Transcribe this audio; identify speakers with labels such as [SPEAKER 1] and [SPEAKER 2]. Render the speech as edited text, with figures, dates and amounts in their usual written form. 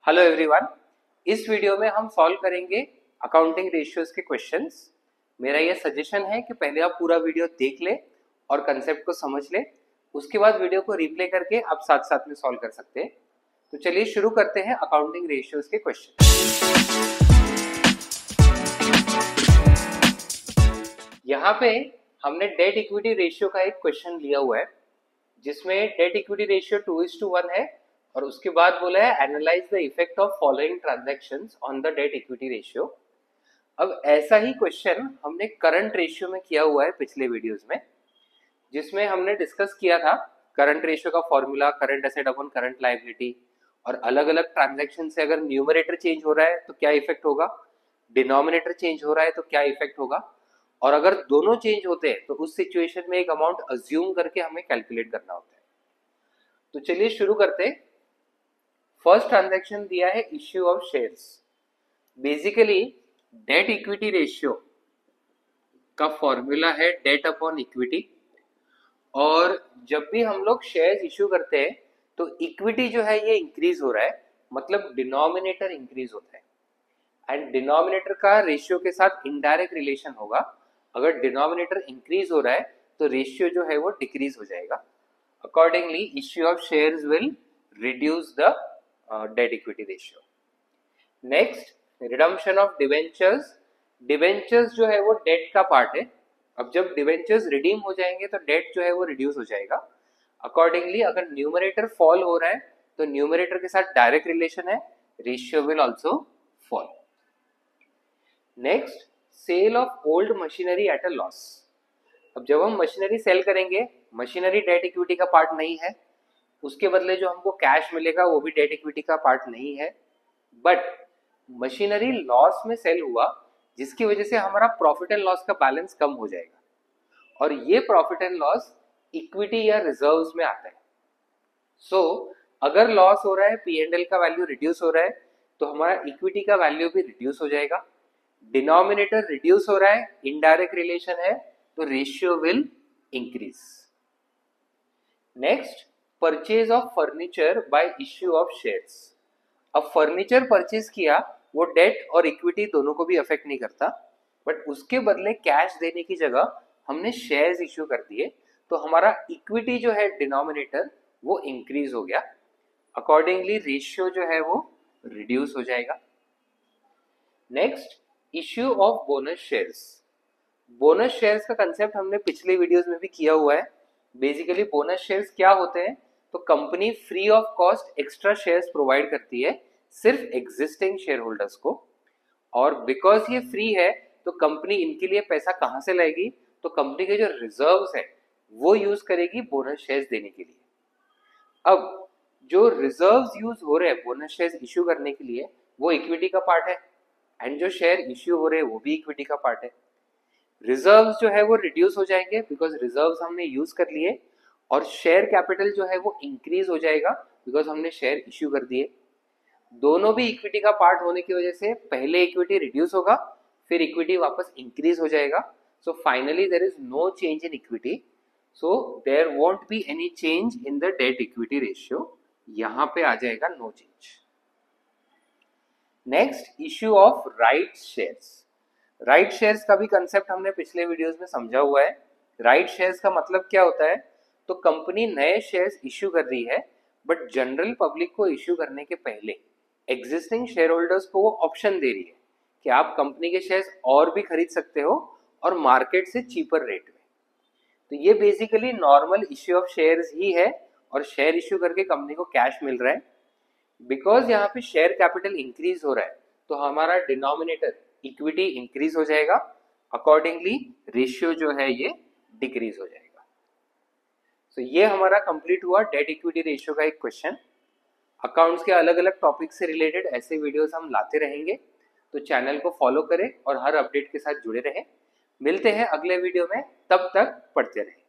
[SPEAKER 1] Hello everyone, इस video में हम सॉल्व करेंगे अकाउंटिंग रेशियोज के क्वेश्चंस। मेरा ये सजेशन है कि पहले आप पूरा वीडियो देख ले और कंसेप्ट को समझ ले, उसके बाद वीडियो को रिप्ले करके आप साथ साथ में सॉल्व कर सकते हैं। तो चलिए शुरू करते हैं अकाउंटिंग रेशियोज के क्वेश्चन। यहाँ पे हमने डेट इक्विटी रेशियो का एक क्वेश्चन लिया हुआ है जिसमें डेट इक्विटी रेशियो 2:1 है और उसके बाद बोला है analyse the effect of following transactions on the debt equity ratio. अब ऐसा ही क्वेश्चन हमने करंट रेशियो में किया हुआ है पिछले वीडियोस में, जिसमें हमने डिस्कस किया था करंट रेशियो का formula, current asset upon current liability, और अलग अलग ट्रांजैक्शन से अगर न्यूमरेटर चेंज हो रहा है तो क्या इफेक्ट होगा, डिनोमिनेटर चेंज हो रहा है तो क्या इफेक्ट होगा, और अगर दोनों चेंज होते हैं तो उस सिचुएशन में एक अमाउंट अज्यूम करके हमें कैलकुलेट करना होता है। तो चलिए शुरू करते हैं। फर्स्ट ट्रांजैक्शन दिया है issue of shares. Basically date equity ratio का फॉर्मूला है डेट अपॉन इक्विटी, और जब भी हम लोग शेयर्स इश्यू करते हैं तो इक्विटी जो है ये इंक्रीज हो रहा है, मतलब डिनोमिनेटर इंक्रीज होता है, एंड डिनोमिनेटर का रेशियो के साथ इनडायरेक्ट रिलेशन होगा। अगर डिनोमिनेटर इंक्रीज हो रहा है तो रेशियो जो है वो डिक्रीज हो जाएगा। Accordingly issue of shares will reduce the debt equity ratio. Next, redemption of debentures. Debentures जो है वो डेट का पार्ट है। अब जब डिवेंचर्स रिडीम हो जाएंगे तो डेट जो है वो रिड्यूस हो जाएगा। अकॉर्डिंगली अगर न्यूमरेटर फॉल हो रहा है तो न्यूमरेटर के साथ डायरेक्ट रिलेशन है, ratio will also fall. Next, sale of old machinery at a loss. अब जब हम मशीनरी सेल करेंगे, मशीनरी डेट इक्विटी का पार्ट नहीं है, उसके बदले जो हमको कैश मिलेगा वो भी डेट इक्विटी का पार्ट नहीं है, बट मशीनरी लॉस में सेल हुआ जिसकी वजह से हमारा प्रॉफिट एंड लॉस का बैलेंस कम हो जाएगा, और ये प्रॉफिट एंड लॉस इक्विटी या रिजर्व्स में आता है। सो अगर लॉस हो रहा है, P&L का वैल्यू रिड्यूस हो रहा है, तो हमारा इक्विटी का वैल्यू भी रिड्यूस हो जाएगा। डिनोमिनेटर रिड्यूस हो रहा है, इनडायरेक्ट रिलेशन है, तो ratio will increase. Next, purchase of furniture bye issue of shares. अब फर्नीचर परचेज किया, वो डेट और इक्विटी दोनों को भी अफेक्ट नहीं करता, बट उसके बदले कैश देने की जगह हमने शेयर्स इश्यू कर दिए, तो हमारा इक्विटी जो है डिनोमिनेटर वो इंक्रीज हो गया। अकॉर्डिंगली रेशियो जो है वो रिड्यूस हो जाएगा। Next, issue of bonus shares. Bonus shares का कंसेप्ट हमने पिछले वीडियोस में भी किया हुआ है। बेसिकली बोनस शेयर्स क्या होते हैं, तो company free of cost extra shares provide करती है सिर्फ एग्जिस्टिंग शेयर होल्डर्स को, और बिकॉज ये फ्री है तो कंपनी इनके लिए पैसा कहां से लाएगी, तो कंपनी के जो रिजर्व्स है वो यूज करेगी बोनस शेयर्स देने के लिए। अब जो रिजर्व्स यूज हो रहे हैं बोनस शेयर्स इश्यू करने के लिए वो इक्विटी का पार्ट है, एंड जो शेयर इश्यू हो रहे हैं वो भी इक्विटी का पार्ट है। रिजर्व्स जो है वो रिड्यूस हो जाएंगे बिकॉज रिजर्व्स हमने यूज कर लिए, और शेयर कैपिटल जो है वो इंक्रीज हो जाएगा बिकॉज हमने शेयर इश्यू कर दिए। दोनों भी इक्विटी का पार्ट होने की वजह से पहले इक्विटी रिड्यूस होगा, फिर इक्विटी वापस इंक्रीज हो जाएगा। So finally there is no change in equity, so there won't be any change in the debt equity ratio. यहां पे आ जाएगा no change. Next, issue of right shares. Right shares का भी कंसेप्ट हमने पिछले वीडियोस में समझा हुआ है। राइट शेयर्स का मतलब क्या होता है, तो कंपनी नए शेयर्स इश्यू कर रही है, बट जनरल पब्लिक को इश्यू करने के पहले एग्जिस्टिंग शेयर होल्डर्स को वो ऑप्शन दे रही है कि आप कंपनी के शेयर्स और भी खरीद सकते हो और मार्केट से चीपर रेट में। तो ये basically normal issue of shares ही है, और शेयर इश्यू करके कंपनी को कैश मिल रहा है। बिकॉज यहाँ पे शेयर कैपिटल इंक्रीज हो रहा है तो हमारा डिनोमिनेटर इक्विटी इंक्रीज हो जाएगा, अकॉर्डिंगली रेशियो जो है ये डिक्रीज हो जाएगा। तो ये हमारा कंप्लीट हुआ डेट इक्विटी रेशियो का एक क्वेश्चन। अकाउंट्स के अलग अलग टॉपिक से रिलेटेड ऐसे वीडियोस हम लाते रहेंगे, तो चैनल को फॉलो करें और हर अपडेट के साथ जुड़े रहें। मिलते हैं अगले वीडियो में, तब तक पढ़ते रहें।